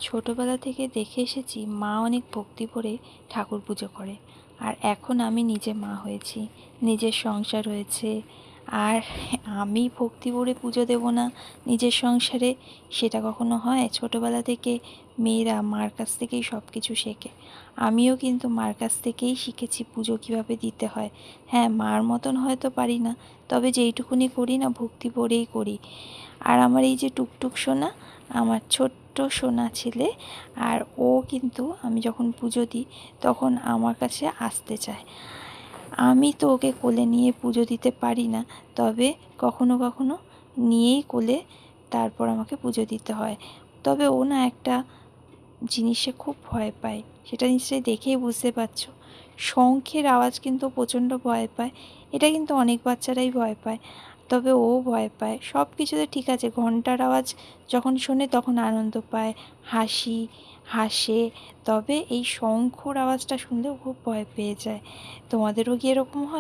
ছোটবেলা থেকে দেখে এসেছি মা অনেক ভক্তি ভরে ঠাকুর পুজো করে। আর এখন আমি নিজে মা হয়েছি, নিজের সংসার হয়েছে। আর আমি ভক্তি ভরে পুজো দেব না নিজের সংসারে, সেটা কখনো হয়? ছোটবেলা থেকে মেয়েরা মার কাছ থেকেই সব কিছু শেখে। আমিও কিন্তু মার কাছ থেকেই শিখেছি পুজো কীভাবে দিতে হয়। হ্যাঁ, মার মতন হয়তো পারি না, তবে যেইটুকুনি করি না ভক্তি ভরেই করি। আর আমার এই যে টুকটুক সোনা, আমার ছোট্ট সোনা ছেলে, আর ও কিন্তু আমি যখন পুজো দিই তখন আমার কাছে আসতে চায়। আমি তো ওকে কোলে নিয়ে পুজো দিতে পারি না, তবে কখনো কখনো নিয়েই কোলে তারপর আমাকে পুজো দিতে হয়। তবে ও না একটা জিনিসে খুব ভয় পায়, সেটা নিশ্চয়ই দেখেই বুঝতে পারছো। শঙ্খের আওয়াজ কিন্তু প্রচণ্ড ভয় পায়। এটা কিন্তু অনেক বাচ্চারাই ভয় পায়, তবে ও ভয় পায়। সব কিছুতে ঠিক আছে, ঘণ্টার আওয়াজ যখন শোনে তখন আনন্দ পায়, হাসে। তবে এই শঙ্খর আওয়াজটা শুনলেও খুব ভয় পেয়ে যায়। তোমাদেরও কি এরকম হয়?